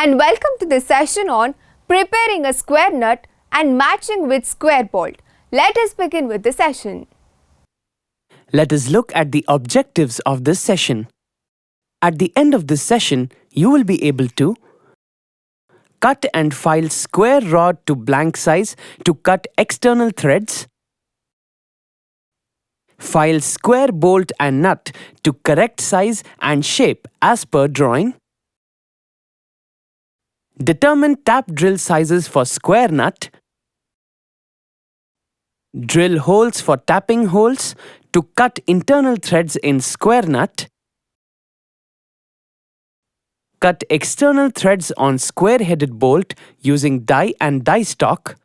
and welcome to this session on preparing a square nut and matching with square bolt. Let us begin with the session. Let us look at the objectives of this session. At the end of this session, you will be able to cut and file square rod to blank size to cut external threads, file square bolt and nut to correct size and shape as per drawing, determine tap drill sizes for square nut, drill holes for tapping holes to cut internal threads in square nut, cut external threads on square-headed bolt using die and die stock,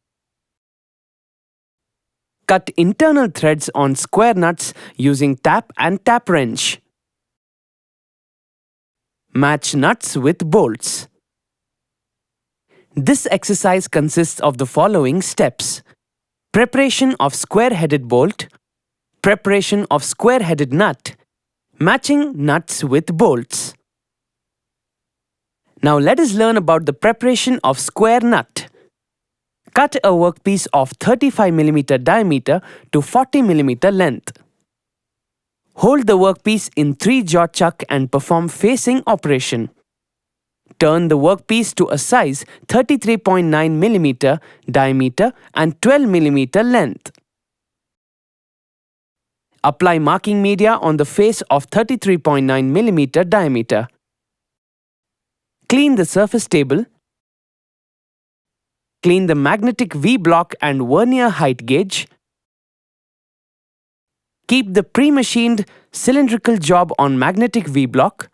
cut internal threads on square nuts using tap and tap wrench, match nuts with bolts. This exercise consists of the following steps: preparation of square-headed bolt, preparation of square-headed nut, matching nuts with bolts. Now let us learn about the preparation of square nut. Cut a workpiece of 35 mm diameter to 40 mm length. Hold the workpiece in 3-jaw chuck and perform facing operation. Turn the workpiece to a size 33.9 mm diameter and 12 mm length. Apply marking media on the face of 33.9 mm diameter. Clean the surface table. Clean the magnetic V-block and vernier height gauge. Keep the pre-machined cylindrical job on magnetic V-block.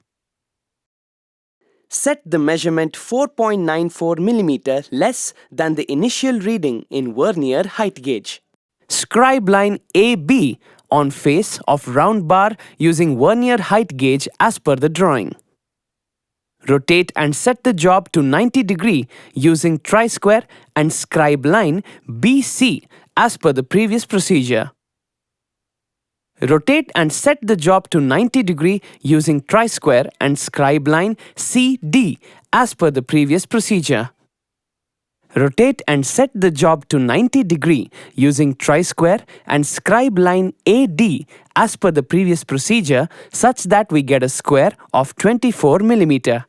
Set the measurement 4.94 mm less than the initial reading in vernier height gauge. Scribe line AB on face of round bar using vernier height gauge as per the drawing. Rotate and set the job to 90 degree using tri-square and scribe line BC as per the previous procedure. Rotate and set the job to 90 degree using tri-square and scribe line CD as per the previous procedure. Rotate and set the job to 90 degree using tri-square and scribe line AD as per the previous procedure such that we get a square of 24 mm.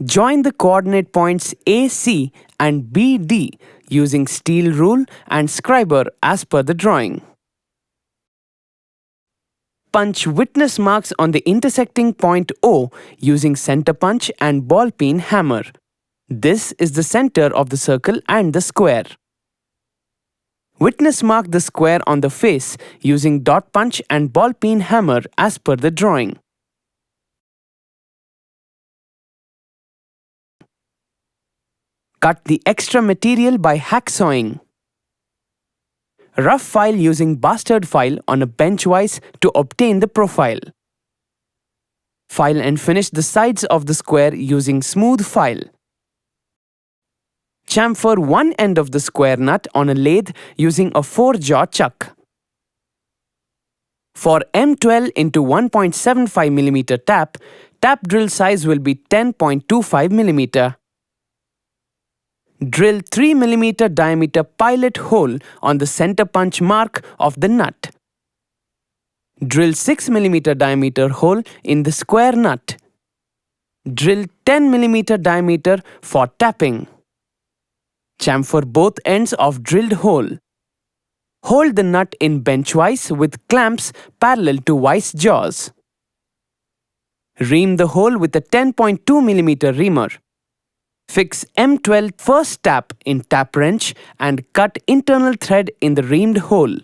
Join the coordinate points AC and BD using steel rule and scriber as per the drawing. Punch witness marks on the intersecting point O using center punch and ball peen hammer. This is the center of the circle and the square. Witness mark the square on the face using dot punch and ball peen hammer as per the drawing. Cut the extra material by hacksawing. Rough file using bastard file on a benchwise to obtain the profile. File and finish the sides of the square using smooth file. Chamfer one end of the square nut on a lathe using a 4-jaw chuck. For M12 into 1.75 mm tap drill size will be 10.25 mm. Drill 3 mm diameter pilot hole on the center punch mark of the nut. Drill 6 mm diameter hole in the square nut. Drill 10 mm diameter for tapping. Chamfer both ends of drilled hole. Hold the nut in benchwise with clamps parallel to vice jaws. Ream the hole with a 10.2 mm reamer. Fix M12 first tap in tap wrench and cut internal thread in the reamed hole.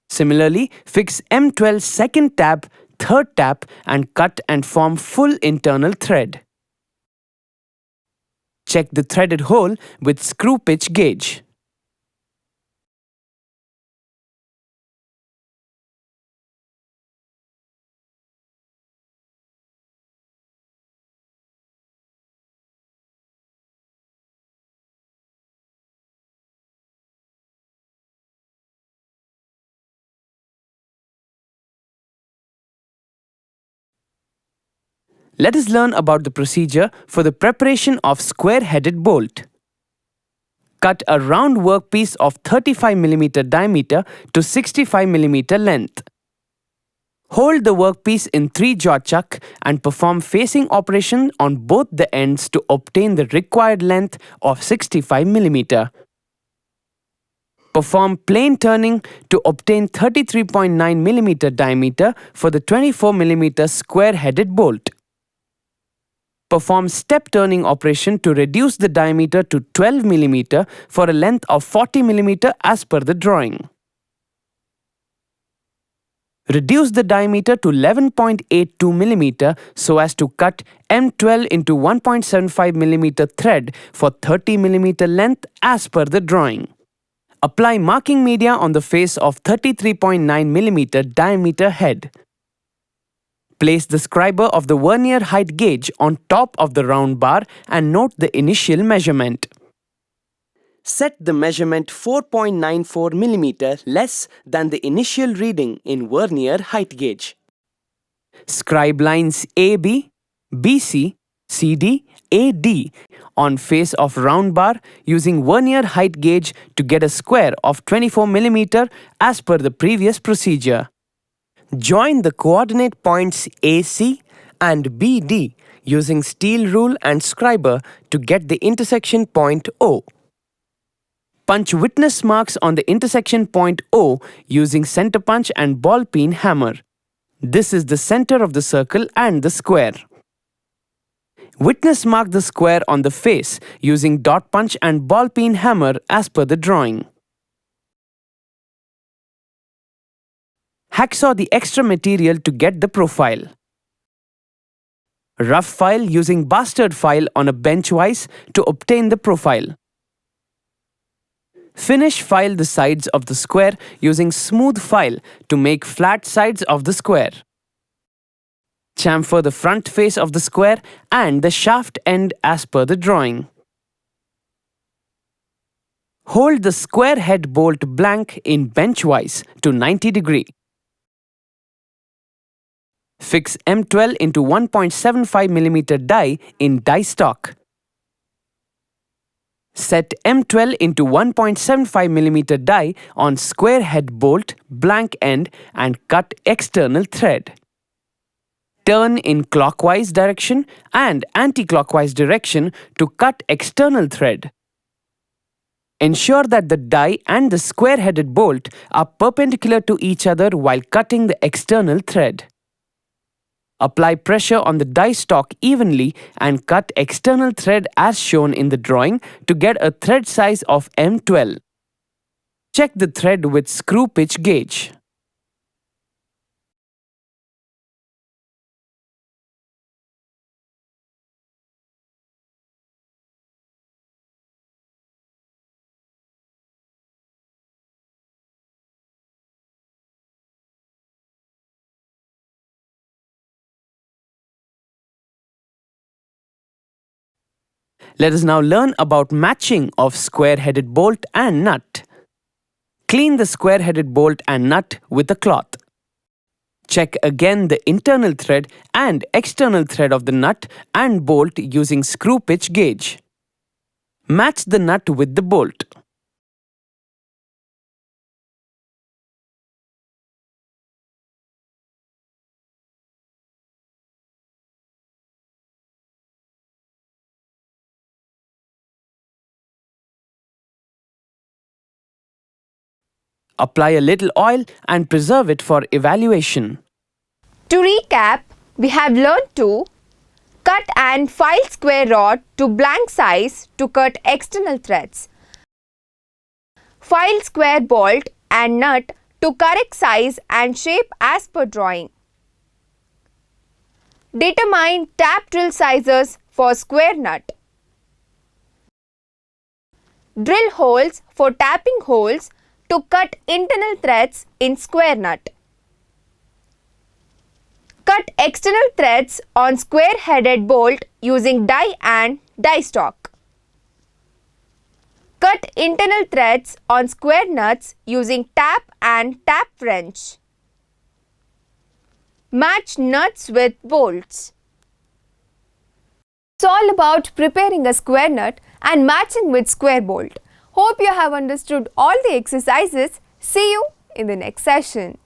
Similarly, fix M12 second tap, third tap and cut and form full internal thread. Check the threaded hole with screw pitch gauge. Let us learn about the procedure for the preparation of square-headed bolt. Cut a round workpiece of 35 mm diameter to 65 mm length. Hold the workpiece in 3-jaw chuck and perform facing operation on both the ends to obtain the required length of 65 mm. Perform plane turning to obtain 33.9 mm diameter for the 24 mm square-headed bolt. Perform step turning operation to reduce the diameter to 12 mm for a length of 40 mm as per the drawing. Reduce the diameter to 11.82 mm so as to cut M12 into 1.75 mm thread for 30 mm length as per the drawing. Apply marking media on the face of 33.9 mm diameter head. Place the scriber of the vernier height gauge on top of the round bar and note the initial measurement. Set the measurement 4.94 mm less than the initial reading in vernier height gauge. Scribe lines AB, BC, CD, AD on face of round bar using vernier height gauge to get a square of 24 mm as per the previous procedure. Join the coordinate points AC and BD using steel rule and scriber to get the intersection point O. Punch witness marks on the intersection point O using center punch and ball peen hammer. This is the center of the circle and the square. Witness mark the square on the face using dot punch and ball peen hammer as per the drawing. Hacksaw the extra material to get the profile. Rough file using bastard file on a bench vise to obtain the profile. Finish file the sides of the square using smooth file to make flat sides of the square. Chamfer the front face of the square and the shaft end as per the drawing. Hold the square head bolt blank in bench vise to 90 degree. Fix M12 into 1.75 mm die in die stock. Set M12 into 1.75 mm die on square head bolt, blank end and cut external thread. Turn in clockwise direction and anti-clockwise direction to cut external thread. Ensure that the die and the square-headed bolt are perpendicular to each other while cutting the external thread. Apply pressure on the die stock evenly and cut external thread as shown in the drawing to get a thread size of M12. Check the thread with screw pitch gauge. Let us now learn about matching of square-headed bolt and nut. Clean the square-headed bolt and nut with a cloth. Check again the internal thread and external thread of the nut and bolt using screw pitch gauge. Match the nut with the bolt. Apply a little oil and preserve it for evaluation. To recap, we have learned to cut and file square rod to blank size to cut external threads. File square bolt and nut to correct size and shape as per drawing. Determine tap drill sizes for square nut. Drill holes for tapping holes to cut internal threads in square nut. Cut external threads on square-headed bolt using die and die stock. Cut internal threads on square nuts using tap and tap wrench. Match nuts with bolts. It's all about preparing a square nut and matching with square bolt. Hope you have understood all the exercises. See you in the next session.